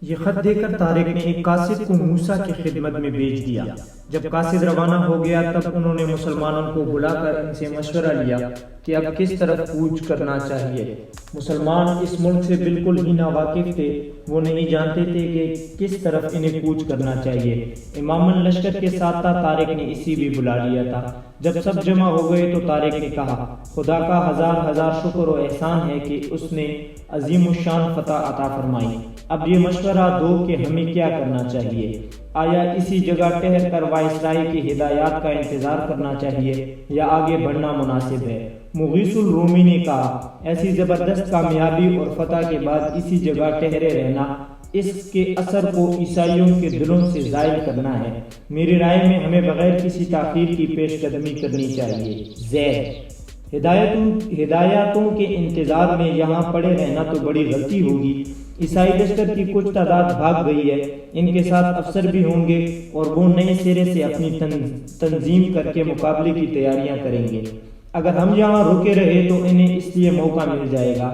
یہ خط دے کر طارق نے ایک قاصد کو موسیٰ کی خدمت میں بھیج دیا۔ جب قاصد روانہ ہو گیا تب انہوں نے مسلمانوں کو بلا کر ان سے مشورہ لیا کہ اب کس طرف کوچ کرنا چاہیے۔ مسلمان اس ملک سے بالکل ہی ناواقف تھے، وہ نہیں جانتے تھے کہ کس طرف انہیں کوچ کرنا چاہیے۔ اماماً لشکر کے ساتھ تھا، طارق نے اسی بھی بلا لیا تھا۔ جب سب جمع ہو گئے تو طارق نے کہا، خدا کا ہزار ہزار شکر و احسان ہے کہ اس نے عظیم الشان فتح عطا فرمائی۔ اب یہ مشورہ دو کہ ہمیں کیا کرنا چاہیے۔ آیا اسی جگہ ٹھہر کر وائسرائے کی ہدایات کا انتظار کرنا چاہیے یا آگے بڑھنا مناسب ہے؟ مغیث الرومی نے کہا، ایسی زبردست کامیابی اور فتح کے بعد اسی جگہ ٹھہرے رہنا اس کے اثر کو عیسائیوں کے دلوں سے زائل کرنا ہے۔ میری رائے میں ہمیں بغیر کسی تاخیر کی پیش قدمی کرنی چاہیے۔ زید، ہدایاتوں کے انتظار میں یہاں پڑے رہنا تو بڑی غلطی ہوگی۔ عیسائی لشکر کی کچھ تعداد بھاگ گئی ہے، ان کے ساتھ افسر بھی ہوں گے اور وہ نئے سرے سے اپنی تنظیم کر کے مقابلے کی تیاریاں کریں گے۔ اگر ہم یہاں رکے رہے تو انہیں اس لیے موقع مل جائے گا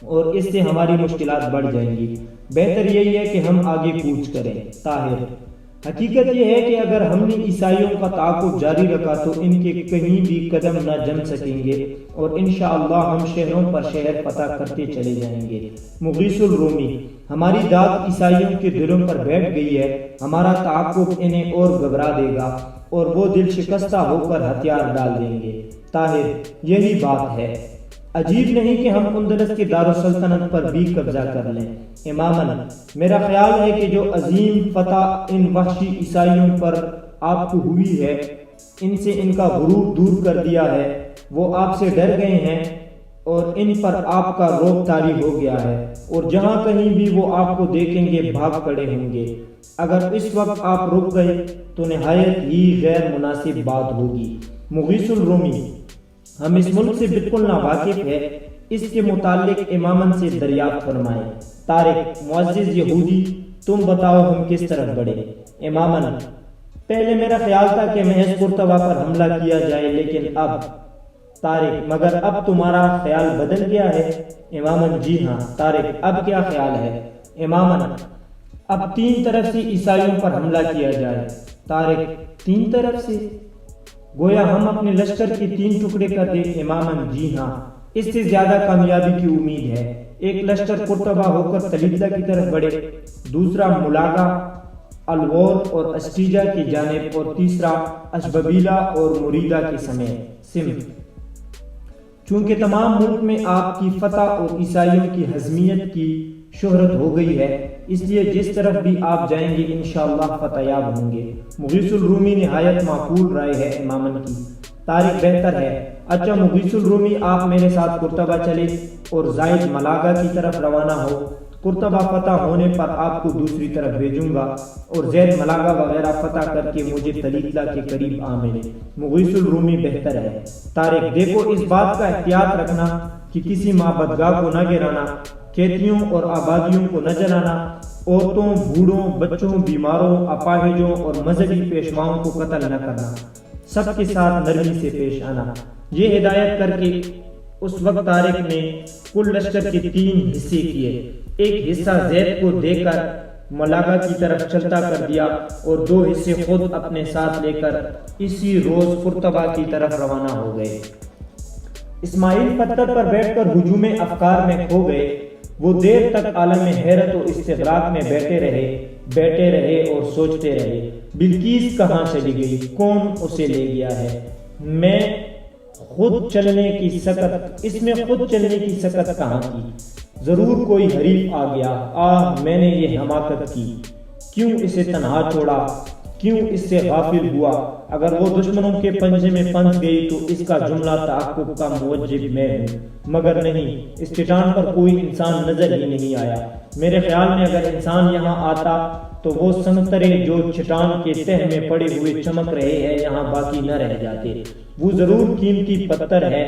اور اس سے ہماری مشکلات بڑھ جائیں گی۔ بہتر یہی ہے کہ ہم آگے کوچ کریں۔ طاہر، حقیقت یہ ہے کہ اگر ہم نے عیسائیوں کا تعاقب جاری رکھا تو ان کے کہیں بھی قدم نہ جم سکیں گے اور انشاءاللہ ہم شہروں پر شہر فتح کرتے چلے جائیں گے۔ مغیث الرومی، ہماری داد عیسائیوں کے دلوں پر بیٹھ گئی ہے، ہمارا تعاقب انہیں اور گھبرا دے گا اور وہ دل شکستہ ہو کر ہتھیار ڈال دیں گے۔ طاہر، یہی بات ہے، عجیب نہیں کہ ہم اندلس کے دارالسلطنت پر بھی قبضہ کر لیں۔ اماماً، میرا خیال ہے کہ جو عظیم فتح ان وحشی عیسائیوں پر آپ کو ہوئی ہے، ان سے ان کا غرور دور کر دیا ہے، وہ آپ سے ڈر گئے ہیں اور ان پر آپ کا رعب طاری ہو گیا ہے اور جہاں کہیں بھی وہ آپ کو دیکھیں گے بھاگ کھڑے ہوں گے۔ اگر اس وقت آپ رک گئے تو نہایت ہی غیر مناسب بات ہوگی۔ مغیث الرومی، ہم اس ملک سے بالکل ناواقف ہے، اس کے متعلق اماماً سے دریافت فرمائیں۔ طارق، معزز یہودی، تم بتاؤ ہم کس طرف بڑھیں؟ اماماً، پہلے میرا خیال تھا کہ محض قرطبہ پر حملہ کیا جائے، لیکن اب… طارق، مگر اب تمہارا خیال بدل گیا ہے؟ اماماً، جی ہاں۔ طارق، اب کیا خیال ہے؟ اماماً، اب 3 طرف سے عیسائیوں پر حملہ کیا جائے۔ طارق، 3 طرف سے؟ گویا ہم اپنے لشکر کے 3 ٹکڑے کر دیں۔ اماماً، جی ہاں، اس سے زیادہ کامیابی کی امید ہے۔ ایک لشکر قرطبہ ہو کر تلیدہ کی طرف بڑھے، دوسرا ملاگا، الور اور اسٹیجا کی جانب اور تیسرا اشببیلا اور مریدہ کے سمت۔ چونکہ تمام ملک میں آپ کی فتح اور عیسائیوں کی ہزیمت کی شہرت ہو گئی ہے، اس لیے جس طرف بھی آپ جائیں گے انشاءاللہ فتح یاب ہوں گے۔ مغیث الرومی، نہایت معقول رائے ہے اماماً کی۔ طارق، بہتر ہے۔ اچھا مغیث الرومی، آپ میرے ساتھ قرطبہ چلے اور زائد ملاگا کی طرف روانہ ہو۔ قرطبہ فتح ہونے پر آپ کو دوسری طرف بھیجوں گا اور زید ملاگا وغیرہ فتح کر کے مجھے تلیدہ کے قریب آ ملے۔ مغیث الرومی، بہتر ہے۔ طارق، دیکھو اس بات کا احتیاط رکھنا کہ کسی معبدگاہ کو نہ گرانا، کھیتیوں اور آبادیوں کو نہ جلانا، عورتوں، بوڑھوں، بچوں، بیماروں، اپاہجوں اور مذہبی پیشواؤں کو قتل نہ کرنا، سب کے ساتھ نرمی سے پیش آنا۔ یہ ہدایت کر کے اس وقت طارق نے کل لشکر کے 3 حصے کیے۔ ایک حصہ زید کو دے کر ملاگا کی طرف چلتا کر دیا اور 2 حصے خود اپنے ساتھ لے کر اسی روز قرطبہ کی طرف روانہ ہو گئے۔ اسماعیل پتھر پر بیٹھ کر ہجوم افکار میں کھو گئے۔ وہ دیر تک عالم حیرت و استغراق میں بیٹھے رہے اور سوچتے رہے، بلقیس کہاں چلی گئی؟ کون اسے لے گیا ہے؟ اس میں خود چلنے کی سکت کہاں کی؟ ضرور کوئی حریف آ گیا۔ آہ، میں نے یہ حماقت کی، کیوں اسے تنہا چھوڑا، کیوں اس سے غافل ہوا؟ اگر وہ دشمنوں کے پنجے میں پھنس گئی تو اس کا جملہ تعاقب کا موجب میں ہوں، مگر نہیں، اس چٹان پر کوئی انسان نظر ہی نہیں آیا۔ میرے خیال میں اگر انسان یہاں آتا تو وہ سنترے جو چٹان کے تہ میں پڑے ہوئے چمک رہے ہیں یہاں باقی نہ رہ جاتے۔ وہ ضرور قیمتی پتھر ہے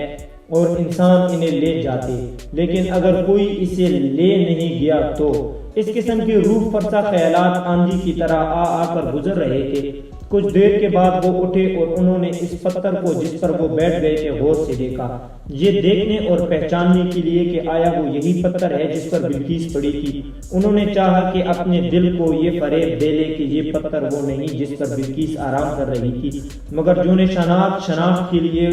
اور انسان انہیں لے جاتے، لیکن اگر کوئی اسے لے نہیں گیا تو… اس قسم کے روح فرسا خیالات آندھی کی طرح آ کر گزر رہے تھے۔ کچھ دیر کے بعد وہ اٹھے اور انہوں نے اس پتھر کو جس پر وہ بیٹھ گئے تھے غور سے دیکھا، یہ دیکھنے اور پہچاننے کے لیے کہ آیا وہ یہی پتھر ہے جس پر بلقیس پڑی تھی۔ انہوں نے چاہا کہ اپنے دل کو یہ فریب دے لے کہ یہ پتھر وہ نہیں جس پر بلقیس آرام کر رہی تھی، مگر جو شناخت کے لیے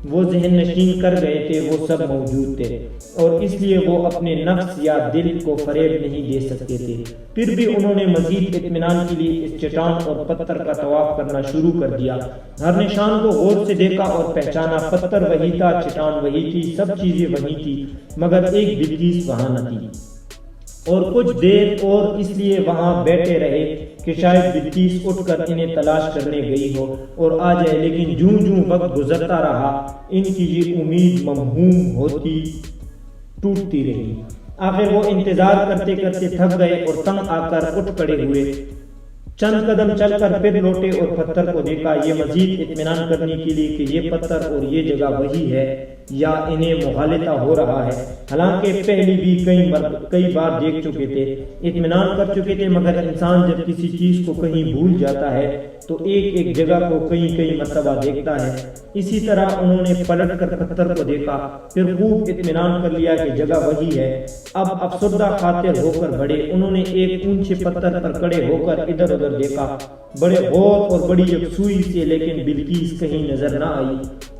وہ ذہن نشین کر گئے تھے وہ سب موجود تھے، اور اس لیے وہ اپنے نفس یا دل کو فریب نہیں دے سکتے تھے۔ پھر بھی انہوں نے مزید اطمینان کے لیے اس چٹان اور پتھر کا طواف کرنا شروع کر دیا، ہر نشان کو غور سے دیکھا اور پہچانا۔ پتھر وہی تھا، چٹان وہی تھی، سب چیزیں وہی تھی، مگر ایک بلقیس وہاں نہ تھی۔ اور کچھ دیر اور اس لیے وہاں بیٹھے رہے کہ شاید بلقیس اٹھ کر انہیں تلاش کرنے گئی ہو اور آ جائے، لیکن جوں جوں وقت گزرتا رہا ان کی یہ امید ممحوم ہوتی ٹوٹتی رہی۔ آخر وہ انتظار کرتے کرتے تھک گئے اور تنگ آ کر اٹھ کھڑے ہوئے، چند قدم چل کر پھر لوٹے اور پتھر کو دیکھا، یہ مزید اطمینان کرنے کے لیے کہ یہ پتھر اور یہ جگہ وہی ہے یا انہیں مغالطہ ہو رہا ہے، حالانکہ پہلے بھی کئی بار دیکھ چکے تھے، اطمینان کر چکے تھے، مگر انسان جب کسی چیز کو کہیں بھول جاتا ہے تو ایک جگہ کو کئی مرتبہ دیکھتا ہے۔ اسی طرح انہوں نے پلٹ کر پتھر کو دیکھا، پھر خوب اطمینان کر لیا کہ جگہ وہی ہے۔ اب افسردہ خاطر ہو کر بڑھے، انہوں نے ایک اونچے پتھر پر کھڑے ہو کر ادھر ادھر دیکھا، بڑے غور اور بڑی یکسوئی سے، لیکن بلقیس کہیں نظر نہ آئی۔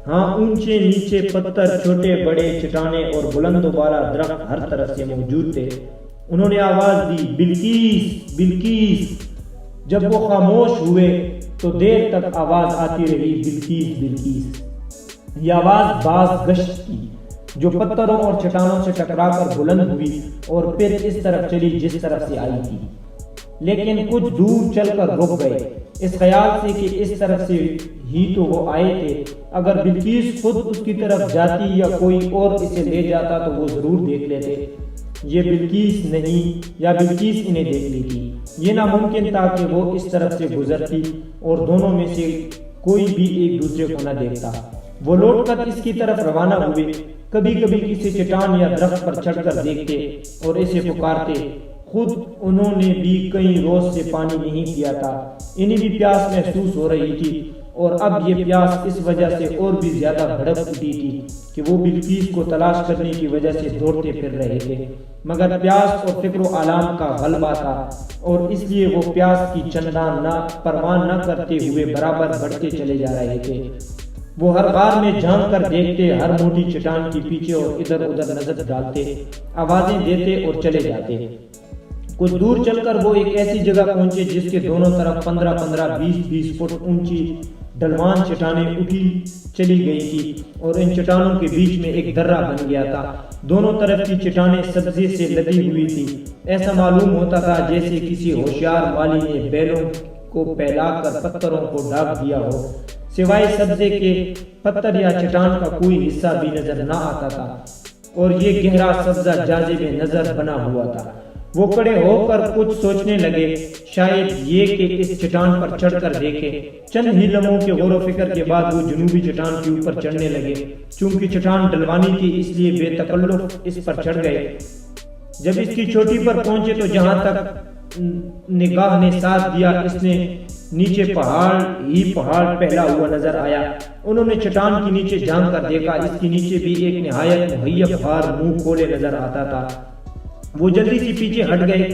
ہاں، اونچے نیچے پتھر، چھوٹے بڑے چٹانیں اور بلند و بالا درخت ہر طرف سے موجود تھے۔ انہوں نے آواز دی، بلقیس، بلقیس۔ جب وہ خاموش ہوئے تو دیر تک آواز آتی رہی، بلقیس، بلقیس۔ یہ آواز باز گشت کی جو پتھروں اور چٹانوں سے ٹکرا کر بلند ہوئی اور پھر اس طرف چلی جس طرف سے آئی تھی، لیکن کچھ دور چل کر رک گئے، اس خیال سے کہ اس طرف سے ہی تو وہ آئے تھے، اگر بلقیس خود اس کی طرف جاتی یا کوئی اور اسے لے جاتا تو وہ ضرور دیکھ لیتے، یہ بلقیس نہیں، یا بلقیس انہیں دیکھ لی تھی۔ یہ ناممکن تھا کہ وہ اس طرف سے گزرتی اور دونوں میں سے کوئی بھی ایک دوسرے کو نہ دیکھتا۔ وہ لوٹ کر اس کی طرف روانہ ہوئے، کبھی کبھی کسی چٹان یا درخت پر چڑھ کر دیکھتے اور اسے پکارتے۔ خود انہوں نے بھی کئی روز سے پانی نہیں پیا تھا، انہیں بھی پیاس محسوس ہو رہی تھی، اور اب یہ پیاس اس وجہ سے اور بھی زیادہ بھڑک اٹھی تھی کہ وہ بلقیس کو تلاش کرنے کی وجہ سے دوڑتے پھر رہے تھے، مگر پیاس اور فکر و آلام کا غلبہ تھا، اور اس لیے وہ پیاس کی چندان پرواہ نہ کرتے ہوئے برابر بڑھتے چلے جا رہے تھے۔ وہ ہر غار میں جھانک کر دیکھتے، ہر موٹی چٹان کے پیچھے اور ادھر ادھر نظر ڈالتے، آوازیں دیتے اور چلے جاتے۔ کچھ دور چل کر وہ ایک ایسی جگہ پہنچے جس کے دونوں طرف 15-20 فٹ اونچی ڈھلوان چٹانیں اٹھی چلی گئی تھی، اور ان چٹانوں کے بیچ میں ایک درہ بن گیا تھا۔ دونوں طرف کی چٹانیں سبزے سے لدی ہوئی تھی، ایسا معلوم ہوتا تھا جیسے کسی ہوشیار مالی نے بیلوں کو پھیلا کر پتھروں کو ڈھانپ دیا ہو، سوائے سبزے کے پتھر یا چٹان کا کوئی حصہ بھی نظر نہ آتا تھا، اور یہ گہرا سبزہ جاذب نظر بنا ہوا تھا۔ وہ کھڑے ہو کر کچھ سوچنے لگے، شاید یہ کہ اس چٹان پر چڑھ کر دیکھے۔ چند ہی لمحوں کے غور و فکر کے بعد وہ جنوبی چٹان کے اوپر چڑھنے لگے، چونکہ چٹان ڈھلوانی تھی اس لیے بے تکلف اس پر چڑھ گئے۔ جب اس کی چوٹی پر پہنچے تو جہاں تک نگاہ نے ساتھ دیا، اس نے نیچے پہاڑ پھیلا ہوا نظر آیا۔ انہوں نے چٹان کے نیچے جھانک کر دیکھا، اس کے نیچے بھی ایک نہایت مہیب غار منہ کھولے نظر آتا تھا۔ وہ جلدی سے پیچھے ہٹ گئے،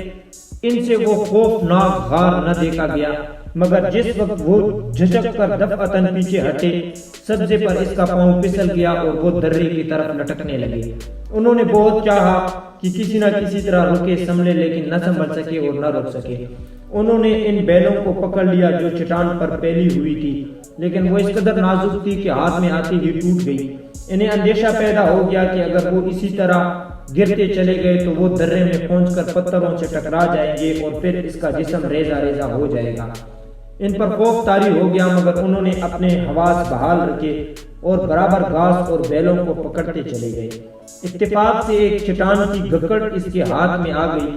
ان سے وہ خوفناک غار نہ دیکھا گیا، مگر جس وقت وہ جھجک کر دفعتاً پیچھے ہٹے، سبزے پر اس کا پاؤں پھسل گیا اور وہ درے کی طرف لٹکنے لگے۔ انہوں نے بہت چاہا کہ کسی نہ کسی طرح رکے سنبھلے، لیکن نہ سنبھل سکے اور نہ رک سکے۔ انہوں نے ان بیلوں کو پکڑ لیا جو چٹان پر پھیلی ہوئی تھی، لیکن وہ اس قدر نازک تھی کہ ہاتھ میں آتی ہی ٹوٹ گئی۔ انہیں اندیشہ پیدا ہو گیا کہ اگر وہ اسی طرح گرتے چلے گئے تو وہ درے میں پہنچ کر پتھروں سے ٹکرا جائیں گے اور پھر اس کا جسم ریزہ ریزہ ہو جائے گا۔ ان پر خوف طاری ہو گیا، مگر انہوں نے اپنے حواس بحال رکھے اور برابر گھاس اور بیلوں کو پکڑتے چلے گئے۔ اتفاق سے ایک چٹان کی گکڑ اس کے ہاتھ میں آ گئی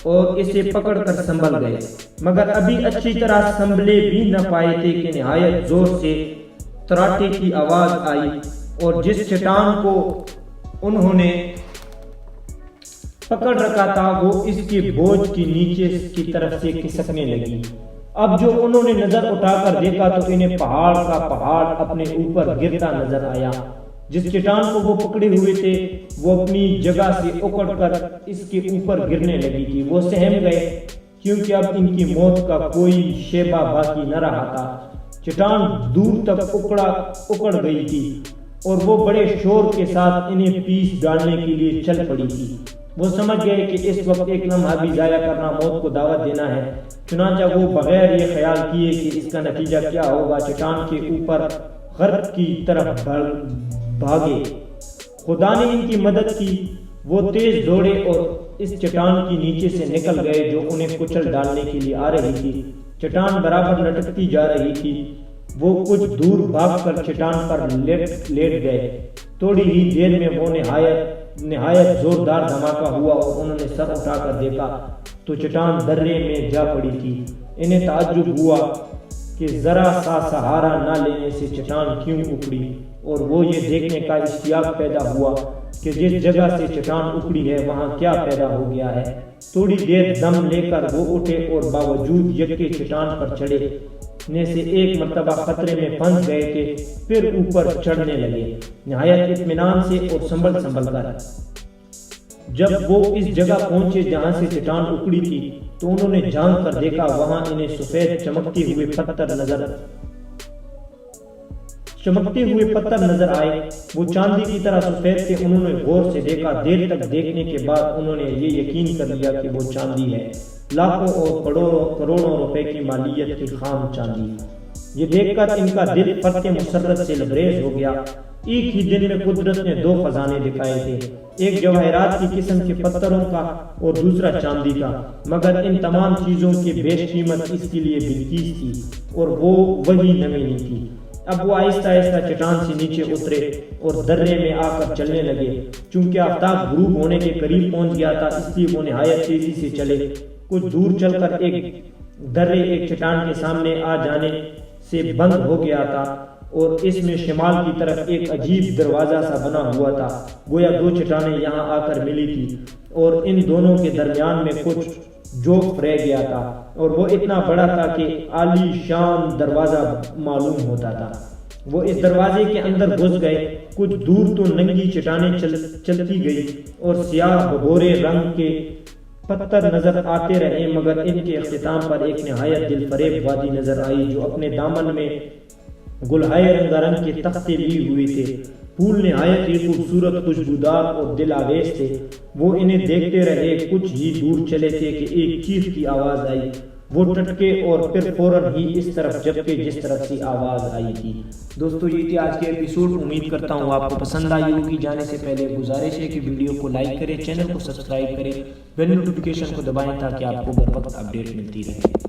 اور اسے پکڑ کر سنبھل گئے، مگر ابھی اچھی طرح سنبھلے بھی نہ پائے تھے کہ نہایت زور سے تراٹے کی آواز آئی، اور جس چٹان کو انہوں نے پکڑ رکھا تھا وہ اس کے بوجھ کی نیچے کی طرف سے کھسکنے لگی۔ اب جو انہوں نے نظر اٹھا کر دیکھا تو انہیں پہاڑ کا پہاڑ اپنے اوپر گرتا نظر آیا۔ جس چٹان کو وہ پکڑے ہوئے تھے وہ اپنی جگہ سے اکڑ کر اس کے اوپر گرنے لگی تھی۔ وہ سہم گئے کیونکہ اب ان کی موت کا کوئی شیبہ باقی نہ رہا تھا۔ چٹان دور تک اکڑ گئی تھی اور وہ بڑے شور کے ساتھ انہیں پیس ڈالنے کے لیے چل پڑی تھی۔ وہ سمجھ گئے کہ اس وقت ایک لمحہ بھی ضائع کرنا موت کو دعوت دینا ہے، چنانچہ وہ بغیر یہ خیال کیے کہ اس کا نتیجہ کیا ہوگا چٹان کے اوپر غرق کی طرف بھاگے۔ خدا نے ان کی مدد کی، وہ تیز دوڑے اور اس چٹان کی نیچے سے نکل گئے جو انہیں کچل ڈالنے کے لیے آ رہی تھی۔ چٹان برابر لٹکتی جا رہی تھی۔ وہ کچھ دور بھاگ کر چٹان پر لیٹ گئے۔ تھوڑی ہی دیر میں وہ نہایت زوردار دھماکہ ہوا اور انہوں نے سر اٹھا کر دیکھا تو چٹان درے میں جا پڑی تھی۔ انہیں تعجب ہوا کہ ذرا سا سہارا نہ لینے سے چٹان کیوں اکھڑی، اور وہ یہ دیکھنے کا اشتیاق پیدا ہوا کہ جس جگہ سے چٹان اکھڑی ہے وہاں کیا پیدا ہو گیا ہے۔ تھوڑی دیر دم لے کر وہ اٹھے اور باوجود یکے چٹان پر چڑھے نے سے ایک مرتبہ خطرے میں پھنس گئے تھے، پھر اوپر چڑھنے لگے نہایت اطمینان سے اور سنبھل کر۔ جب وہ اس جگہ پہنچے جہاں سے چٹان اکھڑی تھی تو انہوں نے جھانک کر دیکھا، وہاں انہیں سفید چمکتے ہوئے پتھر نظر آئے۔ وہ چاندی کی طرح سفید تھے۔ انہوں نے غور سے دیکھا۔ دیر تک دیکھنے کے بعد انہوں نے یہ یقین کر لیا کہ وہ چاندی ہے، لاکھوں اور کروڑوں روپے کی مالیت کی خام چاندی۔ یہ دیکھ کر ان کا دل فرح مسرت سے لبریز ہو گیا۔ ایک ہی دن میں قدرت نے دو خزانے دکھائے تھے، ایک جواہرات کی قسم کے پتھروں کا اور دوسرا چاندی کا، مگر ان تمام چیزوں کی بیش قیمت اس کے لیے بلقیس تھی اور وہ وہی نمینی تھی۔ اب وہ آہستہ آہستہ چٹان سے نیچے اترے اور درے میں آ کر چلنے لگے۔ چونکہ آفتاب غروب ہونے کے قریب پہنچ گیا تھا اس لیے وہ نہایت تیزی سے چلے۔ کچھ دور چل کر ایک درے ایک چٹان کے سامنے آ جانے سے بند ہو گیا تھا اور اس میں شمال کی طرف ایک عجیب دروازہ سا بنا ہوا تھا، گویا دو چٹانیں یہاں آ کر ملی تھی اور ان دونوں کے درمیان میں کچھ جوف رہ گیا تھا اور وہ اتنا بڑا تھا کہ عالی شان دروازہ معلوم ہوتا تھا۔ وہ اس دروازے کے اندر گھس گئے۔ کچھ دور تو ننگی چٹانیں چلتی گئی اور سیاہ بھگورے رنگ کے پتھر نظر آتے رہے، مگر ان کے اختتام پر ایک نہایت دل فریب وادی نظر آئی جو اپنے دامن میں گلہائے رنگا رنگ کے تختے لیے ہوئے تھے۔ پھول نہایت ہی خوبصورت، خوشبودار اور دل آویز تھے۔ وہ انہیں دیکھتے رہے۔ کچھ ہی دور چلے تھے کہ ایک چیخ کی آواز آئی۔ وہ ٹٹکے اور پھر فوراً ہی اس طرف جھپکے جس طرف سے آواز آئی تھی۔ دوستو یہ تھی آج کے ایپیسوڈ۔ امید کرتا ہوں آپ کو پسند آئی ہوگی۔ جانے سے پہلے گزارش ہے کہ ویڈیو کو لائک کریں، چینل کو سبسکرائب کریں، بیل نوٹیفیکیشن کو دبائیں تاکہ آپ کو ہر وقت اپڈیٹ ملتی رہے۔